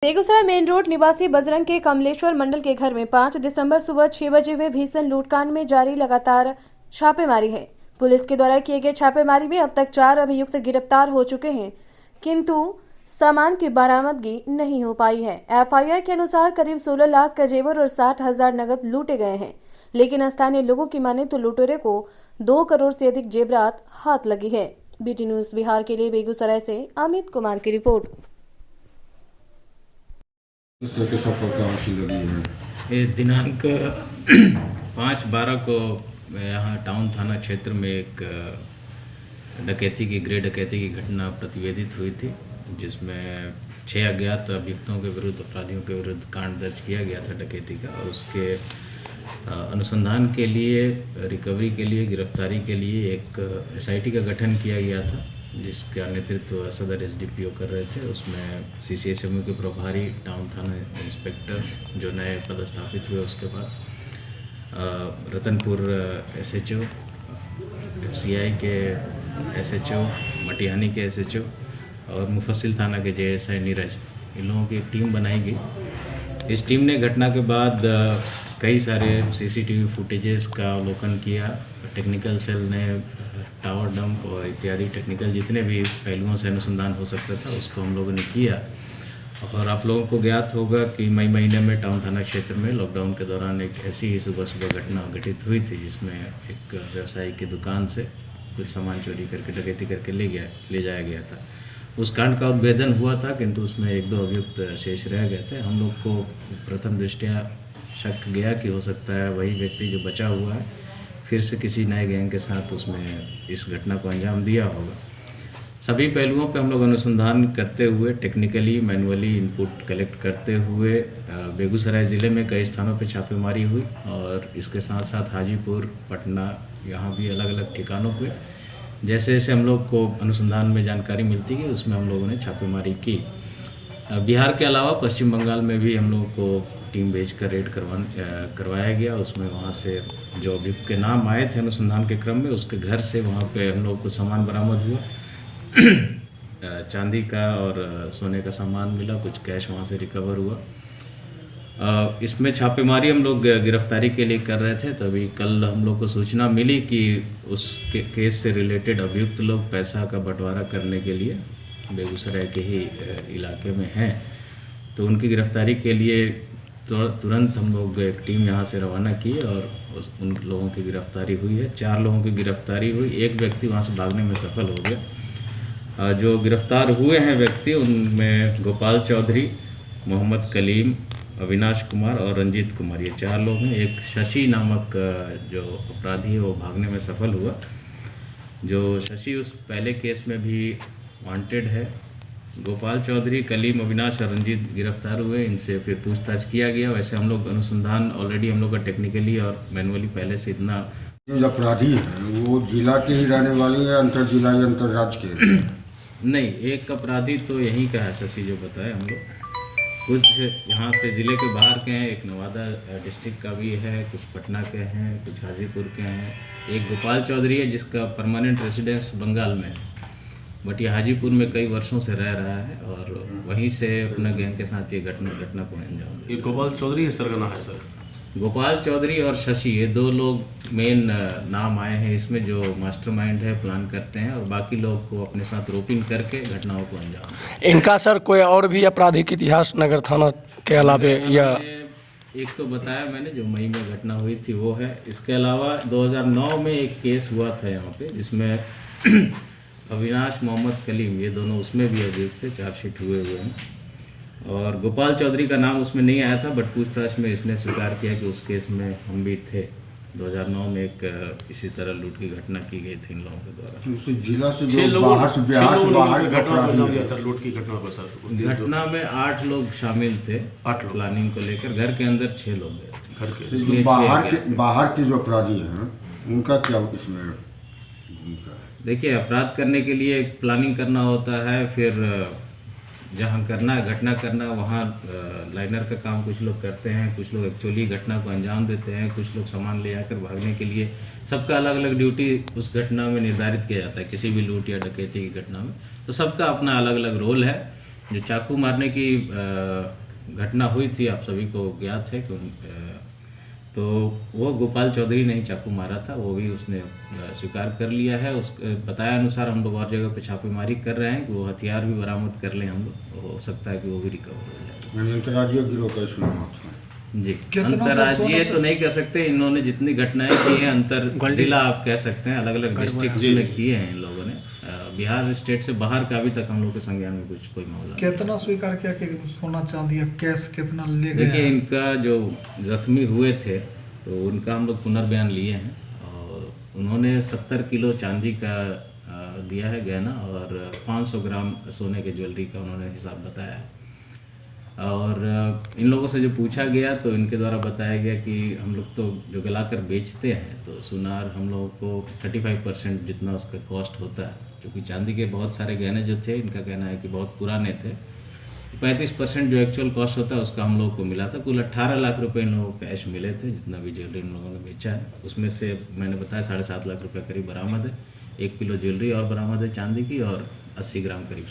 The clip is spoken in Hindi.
बेगूसराय मेन रोड निवासी बजरंग के कमलेश्वर मंडल के घर में 5 दिसंबर सुबह 6 बजे हुए भीषण लूटकांड में जारी लगातार छापेमारी है। पुलिस के द्वारा किए गए छापेमारी में अब तक 4 अभियुक्त गिरफ्तार हो चुके हैं, किंतु सामान की बरामदगी नहीं हो पाई है। एफआईआर के अनुसार करीब 16 लाख का जेवर और 60,000 नगद लूटे गए हैं, लेकिन स्थानीय लोगों की माने तो लुटेरे को 2 करोड़ से अधिक जेवरात हाथ लगी है। बीटी न्यूज बिहार के लिए बेगूसराय से अमित कुमार की रिपोर्ट। इस तरह की सफलता हासिल लगी है। ये दिनांक 5/12 को यहाँ टाउन थाना क्षेत्र में एक डकैती की गृह डकैती की घटना प्रतिवेदित हुई थी, जिसमें 6 अज्ञात अभियुक्तों के विरुद्ध अपराधियों के विरुद्ध कांड दर्ज किया गया था डकैती का। और उसके अनुसंधान के लिए, रिकवरी के लिए, गिरफ्तारी के लिए एक एसआईटी का गठन किया गया था, जिसका नेतृत्व सदर एसडीपीओ कर रहे थे। उसमें सीसीएसएमयू के प्रभारी, टाउन थाना इंस्पेक्टर जो नए पदस्थापित हुए, उसके बाद रतनपुर एसएचओ, एफसीआई के एसएचओ, मटिहानी के एसएचओ और मुफस्सिल थाना के जेएसआई नीरज, इन लोगों की एक टीम बनाई गई। इस टीम ने घटना के बाद कई सारे सीसीटीवी फुटेजेस का अवलोकन किया। टेक्निकल सेल ने टावर डंप और इत्यादि टेक्निकल जितने भी पहलुओं से अनुसंधान हो सकता था, उसको हम लोगों ने किया। और आप लोगों को ज्ञात होगा कि मई महीने में टाउन थाना क्षेत्र में लॉकडाउन के दौरान एक ऐसी ही सुबह घटना घटित हुई थी, जिसमें एक व्यवसायी की दुकान से कुछ सामान चोरी करके, डकैती करके ले जाया गया था। उस कांड का उद्भेदन हुआ था, किंतु उसमें 1-2 अभियुक्त शेष रह गए थे। हम लोग को प्रथम दृष्टया शक गया कि हो सकता है वही व्यक्ति जो बचा हुआ है फिर से किसी नए गैंग के साथ उसमें इस घटना को अंजाम दिया होगा। सभी पहलुओं पे हम लोग अनुसंधान करते हुए, टेक्निकली, मैनुअली इनपुट कलेक्ट करते हुए बेगूसराय ज़िले में कई स्थानों पे छापेमारी हुई और इसके साथ साथ हाजीपुर, पटना, यहाँ भी अलग अलग ठिकानों पे जैसे जैसे हम लोग को अनुसंधान में जानकारी मिलती गई, उसमें हम लोगों ने छापेमारी की। बिहार के अलावा पश्चिम बंगाल में भी हम लोगों को टीम भेजकर रेड करवाया गया। उसमें वहाँ से जो अभियुक्त के नाम आए थे अनुसंधान के क्रम में, उसके घर से वहाँ पे हम लोग को सामान बरामद हुआ। चांदी का और सोने का सामान मिला, कुछ कैश वहाँ से रिकवर हुआ। इसमें छापेमारी हम लोग गिरफ्तारी के लिए कर रहे थे, तभी कल हम लोग को सूचना मिली कि उस केस से रिलेटेड अभियुक्त लोग पैसा का बंटवारा करने के लिए बेगूसराय के ही इलाके में हैं। तो उनकी गिरफ्तारी के लिए तुरंत हम लोग एक टीम यहाँ से रवाना की और उन लोगों की गिरफ्तारी हुई है। 4 लोगों की गिरफ्तारी हुई, एक व्यक्ति वहाँ से भागने में सफल हो गया। जो गिरफ्तार हुए हैं व्यक्ति, उनमें गोपाल चौधरी, मोहम्मद कलीम, अविनाश कुमार और रंजीत कुमार, ये 4 लोग हैं। एक शशि नामक जो अपराधी है वो भागने में सफल हुआ। जो शशि उस पहले केस में भी वांटेड है। गोपाल चौधरी, कलीम, अविनाश और रंजीत गिरफ्तार हुए, इनसे फिर पूछताछ किया गया। वैसे हम लोग अनुसंधान ऑलरेडी हम लोग का टेक्निकली और मैनुअली पहले से इतना। जो अपराधी हैं वो जिला के ही रहने वाले हैं, अंतर जिला या अंतर राज्य के? नहीं, एक अपराधी तो यहीं का है, शशि जो बताए हम लोग। कुछ यहाँ से ज़िले के बाहर के हैं, एक नवादा डिस्ट्रिक्ट का भी है, कुछ पटना के हैं, कुछ हाजीपुर के हैं। एक गोपाल चौधरी है जिसका परमानेंट रेसिडेंस बंगाल में है, बट ये हाजीपुर में कई वर्षों से रह रहा है और वहीं से अपने गैंग के साथ ये घटना को अंजाम दिया। ये गोपाल चौधरी है सर का नाम है? सर गोपाल चौधरी और शशि, ये 2 लोग मेन नाम आए हैं इसमें, जो मास्टरमाइंड है, प्लान करते हैं और बाकी लोग को अपने साथ रोपिंग करके घटनाओं को अंजाम। इनका सर कोई और भी आपराधिक इतिहास नगर थाना के अलावे या? एक तो बताया मैंने, जो मई में घटना हुई थी वो है। इसके अलावा 2009 में एक केस हुआ था यहाँ पे, जिसमें अविनाश, मोहम्मद कलीम, ये दोनों उसमें भी अभियुक्त थे, चार्जशीट हुए हैं। और गोपाल चौधरी का नाम उसमें नहीं आया था, बट पूछताछ में इसने स्वीकार किया कि उस केस में हम भी थे। 2009 में एक इसी तरह लूट की घटना की गई थी इन लोगों के द्वारा। उस जिला से जो बाहर से बिहार से बाहर लूट की घटना पर सर? घटना में 8 लोग शामिल थे, 8 प्लानिंग को लेकर। घर के अंदर 6 लोग गए थे। घर के इसलिए बाहर के जो अपराधी हैं उनका क्या इसमें भूमिका है? देखिए, अपराध करने के लिए एक प्लानिंग करना होता है, फिर जहाँ करना है, घटना करना, वहाँ लाइनर का काम कुछ लोग करते हैं, कुछ लोग एक्चुअली घटना को अंजाम देते हैं, कुछ लोग सामान ले आकर भागने के लिए। सबका अलग अलग ड्यूटी उस घटना में निर्धारित किया जाता है, किसी भी लूट या डकैती की घटना में। तो सबका अपना अलग अलग रोल है। जो चाकू मारने की घटना हुई थी, आप सभी को ज्ञात है कि तो वो गोपाल चौधरी ने ही चाकू मारा था। वो भी उसने स्वीकार कर लिया है। उस बताया अनुसार हम लोग और जगह पे छापेमारी कर रहे हैं कि वो हथियार भी बरामद कर लें हम लोग, हो सकता है कि वो भी रिकवर हो जाए। यानी अंतर्राज्यीय गिरोह का इसमें हाथ है। जी, अंतर्राज्यीय तो नहीं कह सकते, इन्होंने जितनी घटनाएं की हैं अंतर जिला आप कह सकते हैं, अलग अलग डिस्ट्रिक्ट में किए हैं इन लोगों ने। बिहार स्टेट से बाहर का अभी तक हम लोग के संज्ञान में कुछ कोई मामला नहीं। कितना स्वीकार किया कि सोना चांदी या कैश कितना ले गए? देखिए, इनका जो जख्मी हुए थे तो उनका हम लोग पुनर्बयान लिए हैं और उन्होंने 70 किलो चांदी का दिया है गहना और 500 ग्राम सोने के ज्वेलरी का उन्होंने हिसाब बताया है। और इन लोगों से जो पूछा गया तो इनके द्वारा बताया गया कि हम लोग तो जो गलाकर बेचते हैं तो सुनार हम लोगों को 35% जितना उसका कॉस्ट होता है, क्योंकि चांदी के बहुत सारे गहने जो थे, इनका कहना है कि बहुत पुराने थे। 35% जो एक्चुअल कॉस्ट होता है उसका हम लोगों को मिला था। कुल 18 लाख रुपए इन लोगों को कैश मिले थे, जितना भी ज्वेलरी इन लोगों ने बेचा है। उसमें से मैंने बताया 7.5 लाख रुपये करीब बरामद है। 1 किलो ज्वेलरी और बरामद है चांदी की और 80 ग्राम करीब